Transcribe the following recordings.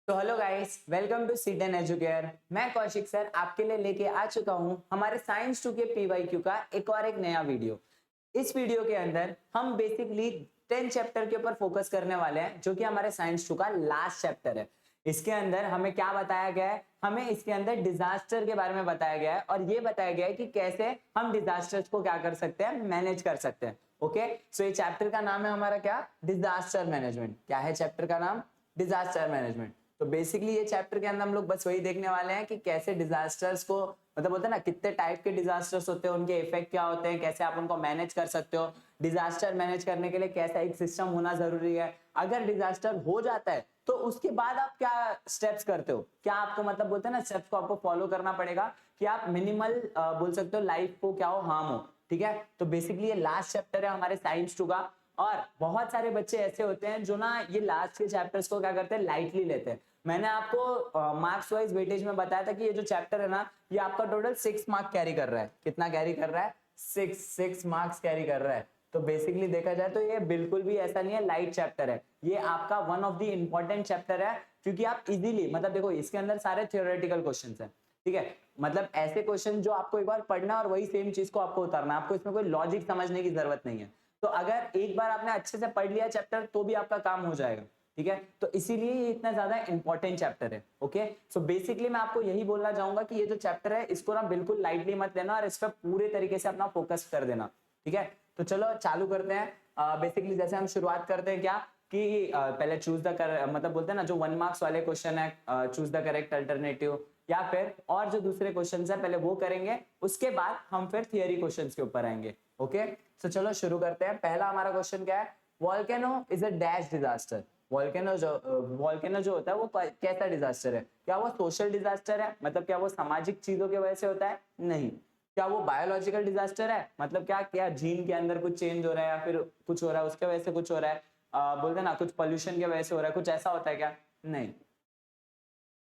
तो hello guys, welcome to सीटेन educare. मैं कौशिक सर आपके लिए लेके आ चुका हूं हमारे साइंस 2 के पीवाईक्यू का एक नया वीडियो। इस वीडियो के अंदर हम बेसिकली 10 चैप्टर के ऊपर फोकस करने वाले हैं, जो कि हमारे साइंस 2 का लास्ट चैप्टर है। इसके अंदर हमें क्या बताया गया है? हमें इसके अंदर डिजास्टर के बारे में बताया गया है और ये बताया गया है कि कैसे हम डिजास्टर्स को क्या कर सकते हैं, मैनेज कर सकते हैं। ओके, सो ये चैप्टर का नाम है हमारा क्या? Disaster management. क्या है चैप्टर का नाम? Disaster management. तो बेसिकली ये चैप्टर के अंदर हम लोग बस वही देखने वाले हैं कि कैसे डिजास्टर्स को, मतलब होता है ना, कितने टाइप के डिजास्टर्स होते हैं, उनके इफेक्ट क्या होते हैं, कैसे आप उनको मैनेज कर सकते हो। डिजास्टर मैनेज करने के लिए कैसा एक सिस्टम होना जरूरी है। अगर डिजास्टर हो जाता है तो उसके बाद आप क्या स्टेप्स करते हो, क्या आपको, मतलब बोलते हैं ना, स्टेप्स को आपको फॉलो करना पड़ेगा कि आप मिनिमल बोल सकते हो लाइफ को क्या हो, हार्म हो। ठीक है, तो बेसिकली ये लास्ट चैप्टर है हमारे साइंस 2 का। और बहुत सारे बच्चे ऐसे होते हैं जो ना ये लास्ट के चैप्टर्स को क्या करते हैं, लाइटली लेते हैं। मैंने आपको मार्क्स वाइज वेटेज में बताया था कि ये जो चैप्टर है ना, ये आपका टोटल 6 मार्क कैरी कर रहा है। कितना कैरी कर रहा है? 6 मार्क्स कैरी कर रहा है। तो बेसिकली देखा जाए तो ये बिल्कुल भी ऐसा नहीं है लाइट चैप्टर है, ये आपका one of the important chapter है। क्योंकि आप इजीली, मतलब देखो इसके अंदर सारे थियोरेटिकल क्वेश्चंस हैं। ठीक है, मतलब ऐसे क्वेश्चन जो आपको एक बार पढ़ना और वही सेम चीज को आपको उतारना, आपको इसमें कोई लॉजिक समझने की जरूरत नहीं है। तो अगर एक बार आपने अच्छे से पढ़ लिया चैप्टर तो भी आपका काम हो जाएगा। ठीक है, तो इसीलिए ये इतना ज्यादा इंपॉर्टेंट चैप्टर है। ओके, सो बेसिकली मैं आपको यही बोलना चाहूंगा कि ये जो चैप्टर है इसको ना बिल्कुल लाइटली मत लेना और इस पर पूरे तरीके से अपना फोकस कर देना। ठीक है, तो चलो चालू करते हैं। बेसिकली जैसे हम शुरुआत करते हैं क्या कि पहले चूज द मतलब बोलते हैं ना, जो 1 मार्क्स वाले क्वेश्चन है, चूज द करेक्ट अल्टरनेटिव, या फिर और जो दूसरे क्वेश्चन है पहले वो करेंगे, उसके बाद हम फिर थियरी क्वेश्चंस के ऊपर आएंगे। ओके, तो चलो शुरू करते हैं। पहला हमारा क्वेश्चन क्या है? Volcano is a dash disaster. Volcano जो होता है वो कैसा डिजास्टर है? क्या वो सोशल डिजास्टर है, मतलब क्या वो सामाजिक चीजों की वजह से होता है? नहीं। क्या वो बायोलॉजिकल डिजास्टर है, मतलब क्या क्या जीन के अंदर कुछ चेंज हो रहा है या फिर कुछ हो रहा है उसके वजह से कुछ हो रहा है, बोलते हैं ना कुछ पोल्यूशन की वजह से हो रहा है, कुछ ऐसा होता है क्या? नहीं।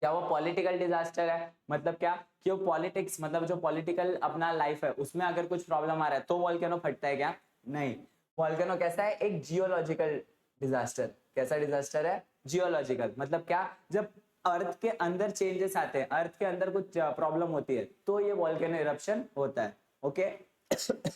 क्या वो पॉलिटिकल डिजास्टर है, मतलब क्या कि वो पॉलिटिक्स, मतलब जो पॉलिटिकल अपना लाइफ है उसमें अगर कुछ प्रॉब्लम आ रहा है तो वॉल्केनो फटता है क्या? नहीं। वॉल्केनो कैसा है? एक जियोलॉजिकल डिजास्टर। कैसा डिजास्टर है? जियोलॉजिकल। मतलब क्या, जब अर्थ के अंदर चेंजेस आते हैं, अर्थ के अंदर कुछ प्रॉब्लम होती है तो ये वॉल्केनो इरप्शन होता है। Okay sorry.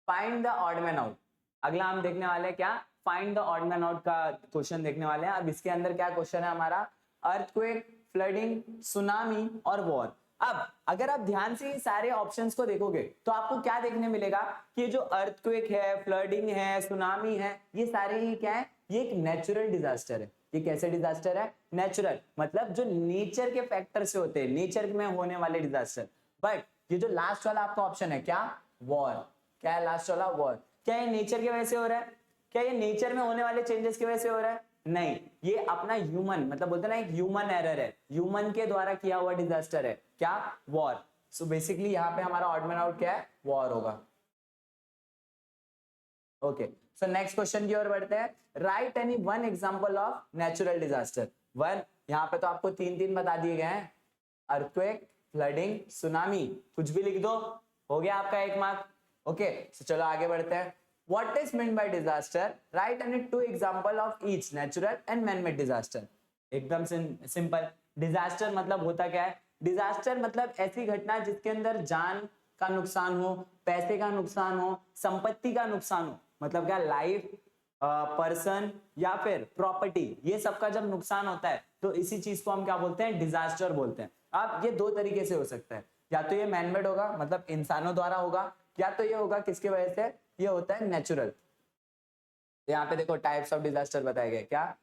Find the odd man out. अगला हम देखने वाले हैं क्या? Find the odd man out का क्वेश्चन देखने वाले हैं। अब इसके अंदर क्या क्वेश्चन है हमारा? अर्थक्वेक, फ्लडिंग, सुनामी और वॉर। अब अगर आप ध्यान से ये सारे ऑप्शंस को देखोगे तो आपको क्या देखने मिलेगा कि जो अर्थक्वेक है, फ्लडिंग है, सुनामी है, ये सारे ही क्या है? ये एक नेचुरल डिजास्टर है। ये कैसे डिजास्टर है? नेचुरल, मतलब जो नेचर के फैक्टर से होते हैं, नेचर में होने वाले डिजास्टर। बट ये जो लास्ट वाला आपका ऑप्शन है क्या? वॉर। क्या है लास्ट वाला? वॉर। क्या ये नेचर की वजह से हो रहा है? क्या ये नेचर में होने वाले चेंजेस की वजह से हो रहा है? नहीं, ये अपना ह्यूमन, मतलब बोलते हैं ना, एक ह्यूमन एरर है, ह्यूमन के द्वारा किया हुआ डिजास्टर है। क्या? वॉर। सो बेसिकली यहाँ पे हमारा ऑड मैन आउट क्या है? वॉर होगा। ओके, सो नेक्स्ट क्वेश्चन की ओर बढ़ते हैं। Right any one example of natural disaster. One, यहाँ पे तो आपको तीन तीन बता दिए गए हैं, अर्थक्वेक, फ्लडिंग, सुनामी। कुछ भी लिख दो, हो गया आपका 1 मार्क। ओके, सो चलो आगे बढ़ते हैं। What is mean by disaster? Right any 2 example of each natural and man made disaster. एकदम सिंपल। डिजास्टर मतलब होता क्या है? डिजास्टर मतलब ऐसी घटना जिसके अंदर जान का नुकसान हो, पैसे का नुकसान हो, संपत्ति का नुकसान हो, मतलब क्या, लाइफ, पर्सन या फिर प्रॉपर्टी, ये सबका जब नुकसान होता है तो इसी चीज को हम क्या बोलते हैं? डिजास्टर बोलते हैं। अब ये 2 तरीके से हो सकता है, या तो ये मैनमेड होगा, मतलब इंसानों द्वारा होगा, या तो ये होगा किसकी वजह से? ये होता है नेचुरल। यहाँ पे देखो टाइप्स ऑफ डिजास्टर बताए गए, क्या?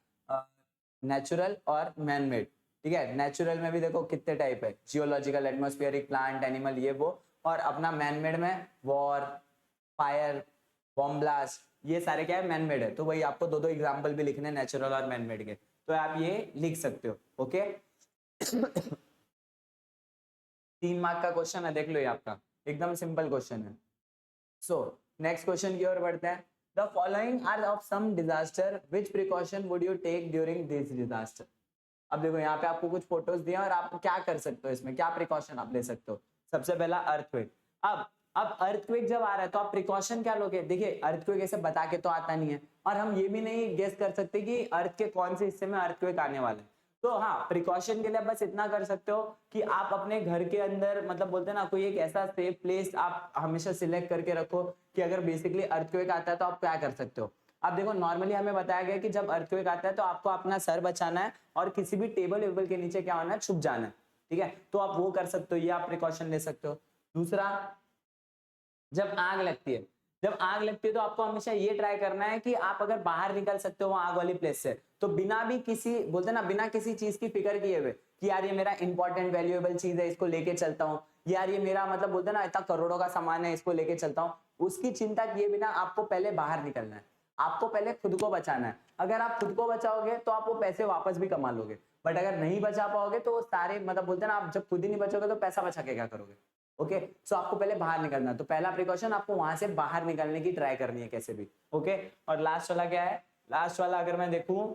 नेचुरल और मैनमेड। ठीक है, नेचुरल में भी देखो कितने टाइप है, जियोलॉजिकल, एटमॉस्फेरिक, प्लांट, एनिमल, ये वो। और अपना मैनमेड में वॉर, फायर, बॉम्ब ब्लास्ट, ये सारे क्या है? मैनमेड है। तो वही आपको 2 एग्जांपल भी लिखने नेचुरल और मैनमेड के, तो आप ये लिख सकते हो। ओके 3 मार्क का क्वेश्चन है, देख लो ये आपका एकदम सिंपल क्वेश्चन है। सो नेक्स्ट क्वेश्चन की ओर बढ़ते हैं। The following are of some disaster, which precaution would you take during this disaster? अब देखो यहाँ पे आपको कुछ फोटोज दिए और आप क्या कर सकते हो, इसमें क्या प्रिकॉशन आप ले सकते हो। सबसे पहला अर्थक्वेक। अब अब अर्थक्वेक जब आ रहा है तो आप प्रिकॉशन क्या लोगे? देखिए अर्थक्वेक ऐसे बता के तो आता नहीं है, और हम ये भी नहीं गेस कर सकते कि अर्थ के कौन से हिस्से में अर्थक्वेक आने वाला है। तो हाँ, प्रिकॉशन के लिए बस इतना कर सकते हो कि आप अपने घर के अंदर मतलब बोलते हैं ना, कोई एक ऐसा सेफ प्लेस आप हमेशा सिलेक्ट करके रखो कि अगर बेसिकली अर्थक्वेक आता है तो आप क्या कर सकते हो। अब देखो नॉर्मली हमें बताया गया कि जब अर्थक्वेक आता है तो आपको अपना सर बचाना है और किसी भी टेबल वेबल के नीचे क्या होना है, छुप जाना है। ठीक है, तो आप वो कर सकते हो, ये आप प्रिकॉशन ले सकते हो। दूसरा, जब आग लगती है, जब आग लगती है तो आपको हमेशा ये ट्राई करना है कि आप अगर बाहर निकल सकते हो आग वाली प्लेस से, तो बिना भी किसी बोलते ना, बिना किसी चीज की फिक्र किए हुए कि यार ये मेरा इंपॉर्टेंट वैल्यूएबल चीज है इसको लेके चलता हूँ, यार ये मेरा मतलब बोलते ना इतना करोड़ों का सामान है इसको लेके चलता हूँ, उसकी चिंता किए बिना आपको पहले बाहर निकलना है। आपको पहले खुद को बचाना है। अगर आप खुद को बचाओगे तो आप वो पैसे वापस भी कमा लोगे, बट अगर नहीं बचा पाओगे तो वो सारे मतलब बोलते ना, आप जब खुद ही नहीं बचोगे तो पैसा बचा के क्या करोगे। ओके, सो आपको पहले बाहर निकलना है, तो पहला प्रिकॉशन आपको वहां से बाहर निकलने की ट्राई करनी है कैसे भी। ओके, और लास्ट वाला क्या है? लास्ट वाला अगर मैं देखूं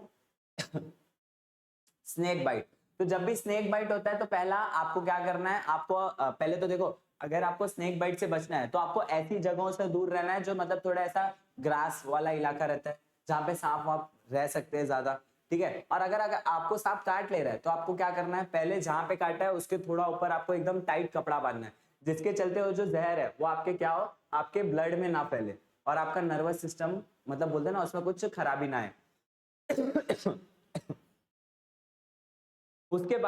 स्नेक बाइट। तो जब भी स्नेक बाइट होता है तो पहला आपको क्या करना है, आपको पहले तो देखो, अगर आपको स्नेक बाइट से बचना है तो आपको ऐसी जगहों से दूर रहना है जो मतलब थोड़ा ऐसा ग्रास वाला इलाका रहता है, जहाँ पे सांप वाप रह सकते हैं ज्यादा। ठीक है, और अगर अगर आपको सांप काट ले रहा है तो आपको क्या करना है, पहले जहां पे काटा है उसके थोड़ा ऊपर आपको एकदम टाइट कपड़ा बांधना है, जिसके चलते वो जो जहर है वो आपके क्या हो, आपके ब्लड में ना फैले और आपका नर्वस सिस्टम मतलब बोलते हैं ना उसमें कुछ खराबी ना आए। उसके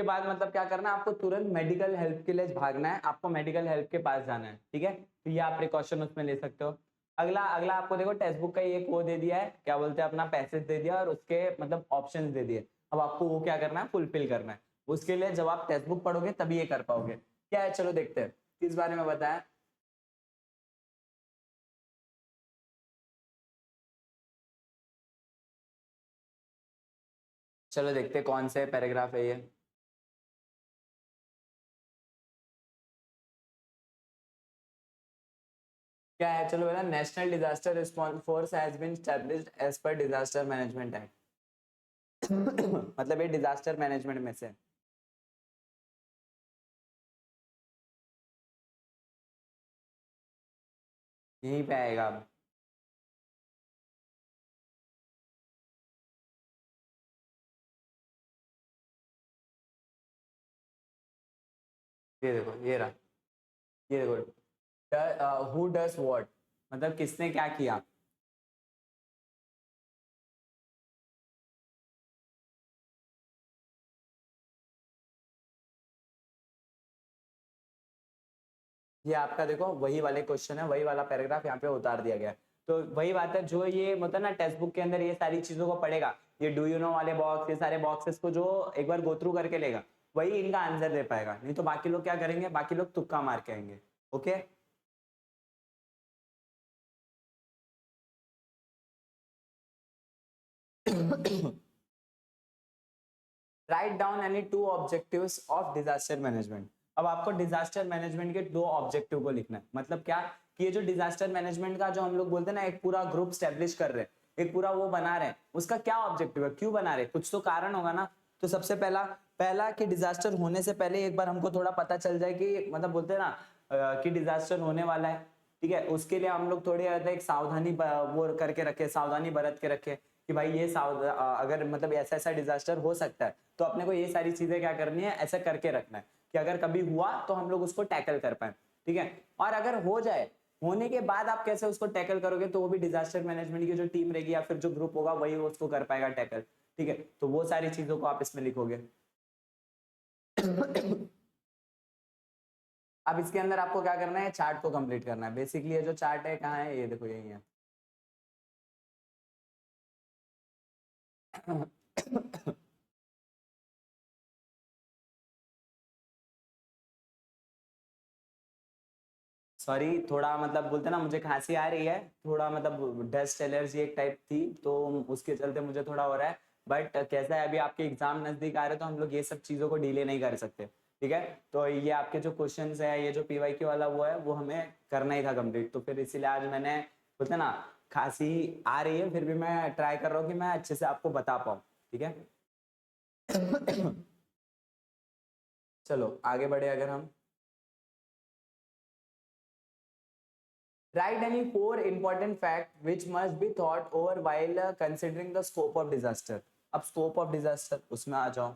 बाद मतलब क्या करना है, आपको तुरंत मेडिकल हेल्प के लिए भागना है, आपको मेडिकल हेल्प के पास जाना है। ठीक है, तो ये आप प्रिकॉशन उसमें ले सकते हो। अगला अगला आपको देखो टेक्स्ट बुक का एक वो दे दिया है, क्या बोलते हैं, अपना पैसेज दे दिया और उसके मतलब ऑप्शंस दे दिए। अब आपको वो क्या करना है, फुलफिल करना है। उसके लिए जब आप टेक्स्ट बुक पढ़ोगे तभी ये कर पाओगे। क्या है, चलो देखते हैं किस बारे में बताया। चलो देखते हैं कौन से पैराग्राफ है ये। क्या है, चलो बेटा, national disaster response force has been established as per disaster management act. मतलब ये डिजास्टर मैनेजमेंट में से यहीं पे आएगा। अब ये देखो, ये रहा, ये देखो, हु डज व्हाट, मतलब किसने क्या किया। ये आपका देखो वही वाले क्वेश्चन है, वही वाला पैराग्राफ यहाँ पे उतार दिया गया है। तो वही बात है, जो ये मतलब ना टेक्स्ट बुक के अंदर ये सारी चीजों को पढ़ेगा, ये डू यू नो वाले बॉक्स, ये सारे बॉक्सेस को जो एक बार गो थ्रू करके लेगा, वही इनका आंसर दे पाएगा, नहीं तो बाकी लोग क्या करेंगे, बाकी लोग तुक्का मार के आएंगे। Okay, write down any two objectives of disaster management. अब आपको डिजास्टर मैनेजमेंट के दो ऑब्जेक्टिव को लिखना है। मतलब क्या, कि ये जो डिजास्टर मैनेजमेंट का जो हम लोग बोलते हैं ना, एक पूरा ग्रुप स्टेब्लिश कर रहे हैं, एक पूरा वो बना रहे हैं, उसका क्या ऑब्जेक्टिव है, क्यों बना रहे हैं, कुछ तो कारण होगा ना। तो सबसे पहला पहला कि डिजास्टर होने से पहले एक बार हमको थोड़ा पता चल जाए कि मतलब बोलते हैं ना कि डिजास्टर होने वाला है। ठीक है, उसके लिए हम लोग थोड़ी ज्यादा एक सावधानी वो करके रखे, सावधानी बरत के रखे कि भाई ये अगर मतलब ऐसा ऐसा डिजास्टर हो सकता है, तो अपने को ये सारी चीजें क्या करनी है, ऐसा करके रखना है कि अगर कभी हुआ तो हम लोग उसको टैकल कर पाए। ठीक है, और अगर हो जाए, होने के बाद आप कैसे उसको टैकल करोगे, तो वो भी डिजास्टर मैनेजमेंट की जो टीम रहेगी या फिर जो ग्रुप होगा वही उसको कर पाएगा टैकल। ठीक है, तो वो सारी चीजों को आप इसमें लिखोगे। अब इसके अंदर आपको क्या करना है, चार्ट को कंप्लीट करना है। बेसिकली ये जो चार्ट है कहाँ है, ये देखो यही है। सॉरी, थोड़ा मतलब बोलते ना, मुझे खांसी आ रही है, थोड़ा मतलब डस्ट एलर्जी एक टाइप थी, तो उसके चलते मुझे थोड़ा हो रहा है। बट कैसा है, अभी आपके एग्जाम नजदीक आ रहे हैं तो हम लोग ये सब चीजों को डिले नहीं कर सकते। ठीक है, तो ये आपके जो क्वेश्चंस है, ये जो पीवाईक्यू वाला वो है, वो हमें करना ही था कंप्लीट, तो फिर इसीलिए आज मैंने बोलते ना, खांसी आ रही है फिर भी मैं ट्राई कर रहा हूँ कि मैं अच्छे से आपको बता पाऊँ। ठीक है। चलो आगे बढ़े अगर हम। Write any 4 important facts which must be thought over while considering the scope of disaster. अब scope of disaster उसमें आ जाओ.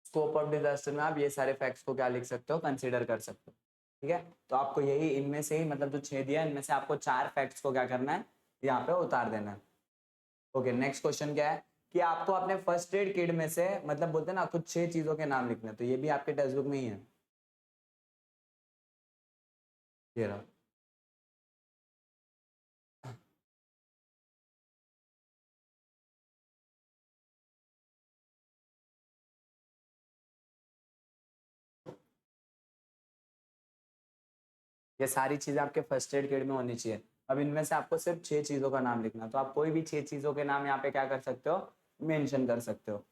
स्कोप ऑफ डिजास्टर में आप ये सारे फैक्ट्स को क्या लिख सकते हो, कंसीडर कर सकते हो. ठीक है, तो आपको यही इनमें से ही मतलब जो 6 दिया इनमें से आपको 4 फैक्ट्स को क्या करना है, यहाँ पे उतार देना है. ओके, नेक्स्ट क्वेश्चन क्या है कि आपको अपने फर्स्ट एड किट में से मतलब बोलते हैं ना कुछ 6 चीजों के नाम लिखने हैं. तो ये भी आपके टेक्स्ट बुक में ही है, ये रहा. ये सारी चीजें आपके फर्स्ट एड किट में होनी चाहिए. अब इनमें से आपको सिर्फ 6 चीजों का नाम लिखना है. तो आप कोई भी 6 चीजों के नाम यहाँ पे क्या कर सकते हो, मेंशन कर सकते हो.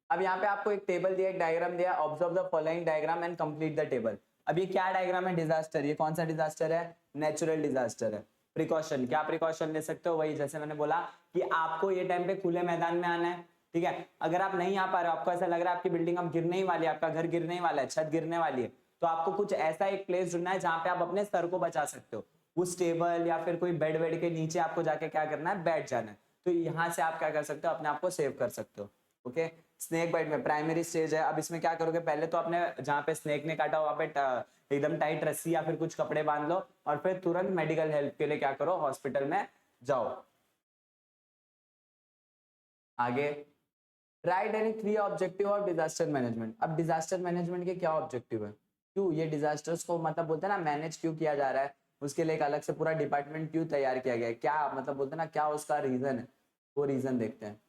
अब यहाँ पे आपको एक टेबल दिया, एक डायग्राम दिया. Observe the following diagram and complete the table. अब ये क्या डायग्राम है, डिजास्टर. ये कौन सा डिजास्टर है, नेचुरल डिजास्टर है. प्रिकॉशन, क्या प्रिकॉशन ले सकते हो, वही जैसे मैंने बोला कि आपको ये टाइम पे खुले मैदान में आना है. ठीक है, अगर आप नहीं आ पा रहे हो, आपको ऐसा लग रहा है आपकी बिल्डिंग अब गिरने ही वाली है, आपका घर गिरने ही वाला है, छत गिरने वाली है, तो आपको कुछ ऐसा एक प्लेस ढूंढना है जहां पे आप अपने सर को बचा सकते हो. उस टेबल या फिर कोई बेड वेड के नीचे आपको जाके क्या करना है, बैठ जाना है. तो यहाँ से आप क्या कर सकते हो, अपने आप को सेव कर सकते हो. ओके, स्नेक बाइट में प्राइमरी स्टेज है. अब इसमें क्या करोगे, पहले तो आपने जहाँ पे स्नेक ने काटा वहां पे एकदम टाइट रस्सी या फिर कुछ कपड़े बांध लो और फिर तुरंत मेडिकल हेल्प के लिए क्या करो, हॉस्पिटल में जाओ. आगे, right any 3 objective of disaster management. अब डिजास्टर मैनेजमेंट के क्या ऑब्जेक्टिव है, क्यों ये डिजास्टर्स को मतलब बोलते हैं ना मैनेज क्यों किया जा रहा है, उसके लिए एक अलग से पूरा डिपार्टमेंट क्यों तैयार किया गया है, क्या मतलब बोलते हैं ना क्या उसका रीजन है, वो रीजन देखते हैं.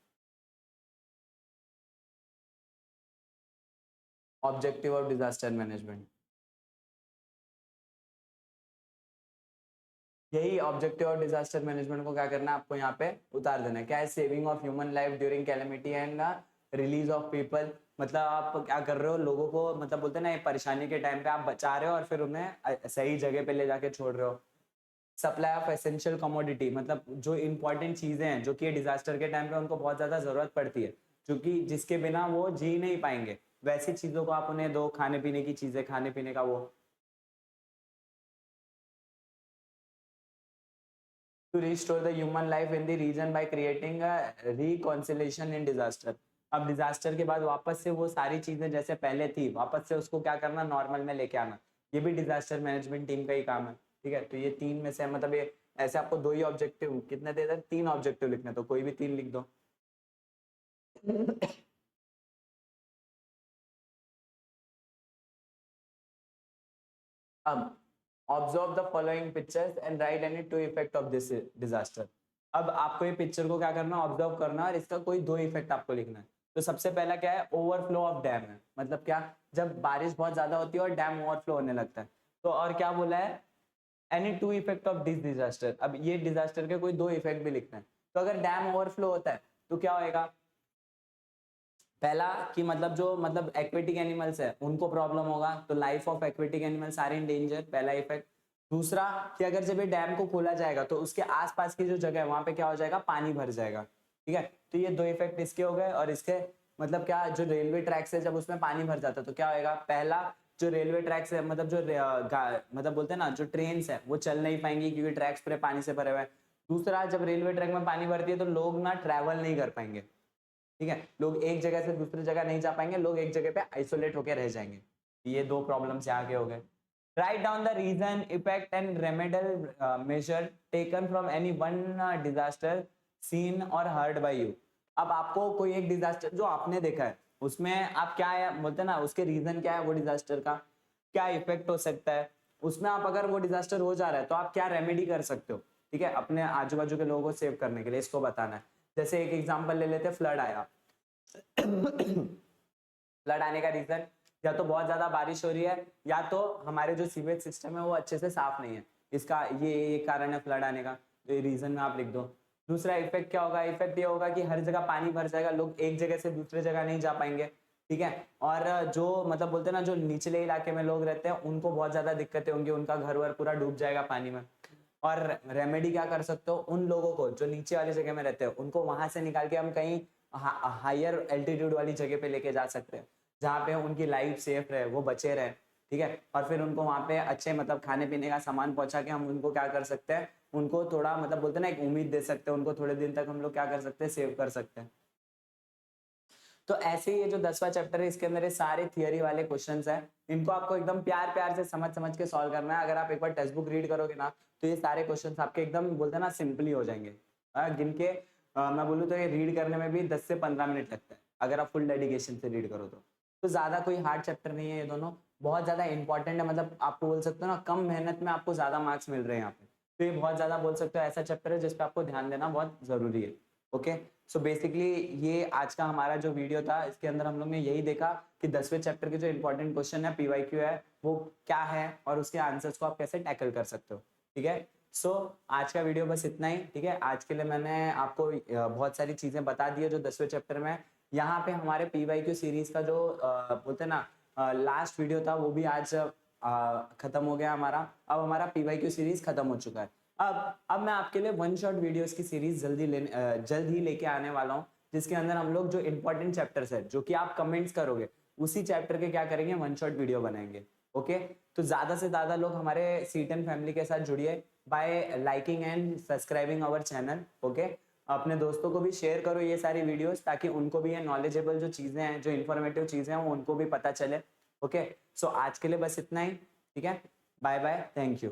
ऑब्जेक्टिव ऑफ डिजास्टर मैनेजमेंट, यही ऑब्जेक्टिव ऑफ डिजास्टर मैनेजमेंट को क्या करना है, आपको यहाँ पे उतार देना है. क्या है, saving of human life during calamity and release of people. मतलब आप क्या कर रहे हो, लोगों को मतलब बोलते हैं ना ये परेशानी के टाइम पे आप बचा रहे हो और फिर उन्हें सही जगह पे ले जाके छोड़ रहे हो. सप्लाई ऑफ एसेंशियल कमोडिटी, मतलब जो इंपॉर्टेंट चीजें हैं जो कि डिजास्टर के टाइम पे उनको बहुत ज्यादा जरूरत पड़ती है, क्योंकि जिसके बिना वो जी नहीं पाएंगे, वैसी चीजों को आप उन्हें दो, खाने पीने की चीजें, खाने पीने का वो. To restore the human life in the region by creating a reconciliation in disaster. अब डिजास्टर के बाद वापस से वो सारी चीजें जैसे पहले थी वापस से उसको क्या करना, नॉर्मल में लेके आना. ये भी डिजास्टर मैनेजमेंट टीम का ही काम है. ठीक है, तो ये 3 में से मतलब ये ऐसे आपको 2 ही ऑब्जेक्टिव कितने दे दे, 3 ऑब्जेक्टिव लिखने, तो कोई भी 3 लिख दो. अब observe the following pictures and right any 2 effect of this disaster. अब आपको ये पिक्चर को क्या करना, ऑब्जर्व करना और इसका कोई 2 इफेक्ट आपको लिखना है. तो सबसे पहला क्या है, ओवरफ्लो ऑफ डैम है. मतलब क्या, जब बारिश बहुत ज्यादा होती है और डैम ओवरफ्लो होने लगता है. तो और क्या बोला है, any 2 effect of this disaster. अब ये डिजास्टर के कोई 2 इफेक्ट भी लिखना है. तो अगर डैम ओवरफ्लो होता है तो क्या होएगा, पहला कि मतलब जो मतलब एक्वेटिक एनिमल्स है उनको प्रॉब्लम होगा, तो life of aquatic animals are in danger, पहला इफेक्ट. दूसरा कि अगर जब ये डैम को खोला जाएगा तो उसके आसपास की जो जगह है वहां पे क्या हो जाएगा, पानी भर जाएगा. ठीक है, तो ये 2 इफेक्ट इसके हो गए. और इसके मतलब क्या, जो रेलवे ट्रैक्स है जब उसमें पानी भर जाता है तो क्या होएगा, पहला जो रेलवे ट्रैक्स है मतलब जो मतलब बोलते हैं ना जो ट्रेन है वो चल नहीं पाएंगी क्योंकि ट्रैक्स पूरे पानी से भरे हुए हैं. दूसरा, जब रेलवे ट्रैक में पानी भरती है तो लोग ना ट्रैवल नहीं कर पाएंगे. ठीक है, लोग एक जगह से दूसरी जगह नहीं जा पाएंगे, लोग एक जगह पे आइसोलेट होकर रह जाएंगे. ये 2 प्रॉब्लम्स यहाँ के हो गए. Write down the reason, effect and remedial measure taken from any one disaster seen और हर्ड बाय यू. अब आपको कोई एक डिजास्टर जो आपने देखा है उसमें आप क्या है बोलते हैं ना, उसके रीजन क्या है, वो डिजास्टर का क्या इफेक्ट हो सकता है, उसमें आप अगर वो डिजास्टर हो जा रहा है तो आप क्या रेमेडी कर सकते हो. ठीक है, अपने आजू बाजू के लोगों को सेव करने के लिए इसको बताना है. जैसे एक एग्जांपल ले लेते, फ्लड आया. फ्लड आने का रीजन या तो बहुत ज्यादा बारिश हो रही है या तो हमारे जो सीवेज सिस्टम है वो अच्छे से साफ नहीं है. इसका ये कारण है फ्लड आने का, तो ये रीजन में आप लिख दो। दूसरा इफेक्ट क्या होगा, इफेक्ट ये होगा कि हर जगह पानी भर जाएगा, लोग एक जगह से दूसरे जगह नहीं जा पाएंगे, ठीक है। और जो मतलब बोलते हैं ना, जो निचले इलाके में लोग रहते हैं उनको बहुत ज्यादा दिक्कतें होंगी, उनका घर वर पूरा डूब जाएगा पानी में। और रेमेडी क्या कर सकते हो, उन लोगों को जो नीचे वाली जगह में रहते हैं उनको वहां से निकाल के हम कहीं हायर एल्टीट्यूड वाली जगह पे लेके जा सकते हैं, जहाँ पे उनकी लाइफ सेफ रहे, वो बचे रहे, ठीक है। और फिर उनको वहाँ पे अच्छे मतलब खाने पीने का सामान पहुंचा के हम उनको क्या कर सकते हैं, उनको थोड़ा मतलब बोलते हैं ना एक उम्मीद दे सकते हैं, उनको थोड़े दिन तक हम लोग क्या कर सकते हैं, सेव कर सकते हैं। तो ऐसे ही ये जो 10वां चैप्टर है इसके अंदर ये सारे थियरी वाले क्वेश्चंस हैं, इनको आपको एकदम प्यार प्यार से समझ समझ के सॉल्व करना है। अगर आप एक बार टेक्स्ट बुक रीड करोगे ना तो ये सारे क्वेश्चंस आपके एकदम बोलते हैं ना सिंपली हो जाएंगे। गिन के मैं बोलूँ तो ये रीड करने में भी 10 से 15 मिनट लगता है अगर आप फुल डेडिकेशन से रीड करो तो ज्यादा कोई हार्ड चैप्टर नहीं है, ये दोनों बहुत ज्यादा इंपॉर्टेंट है, मतलब आपको बोल सकते हो ना कम मेहनत में आपको ज्यादा मार्क्स मिल रहे हैं यहाँ पे, तो ये बहुत ज्यादा बोल सकते हो ऐसा चैप्टर है जिसपे आपको ध्यान देना बहुत जरूरी है। ओके, सो बेसिकली ये आज का हमारा जो वीडियो था इसके अंदर हम लोग ने यही देखा कि 10वें चैप्टर के जो इंपॉर्टेंट क्वेश्चन है पीवाईक्यू है वो क्या है और उसके आंसर्स को आप कैसे टैकल कर सकते हो, ठीक है। सो आज का वीडियो बस इतना ही, ठीक है। आज के लिए मैंने आपको बहुत सारी चीजें बता दी है जो 10वें चैप्टर में। यहाँ पे हमारे पीवाईक्यू सीरीज का जो बोलते हैं ना लास्ट वीडियो था वो भी आज खत्म हो गया हमारा। अब हमारा पीवाईक्यू सीरीज खत्म हो चुका है। अब मैं आपके लिए वन शॉट वीडियोस की सीरीज जल्द ही लेके आने वाला हूँ, जिसके अंदर हम लोग जो इंपॉर्टेंट चैप्टर्स है जो कि आप कमेंट्स करोगे उसी चैप्टर के क्या करेंगे, वन शॉट वीडियो बनाएंगे। ओके, तो ज्यादा से ज्यादा लोग हमारे C10 फैमिली के साथ जुड़िए by liking and subscribing our channel. Okay, अपने दोस्तों को भी शेयर करो ये सारी वीडियोस ताकि उनको भी ये नॉलेजेबल जो चीजें हैं, जो इन्फॉर्मेटिव चीजें हैं वो उनको भी पता चले। ओके, सो आज के लिए बस इतना ही, ठीक है। Bye bye, thank you.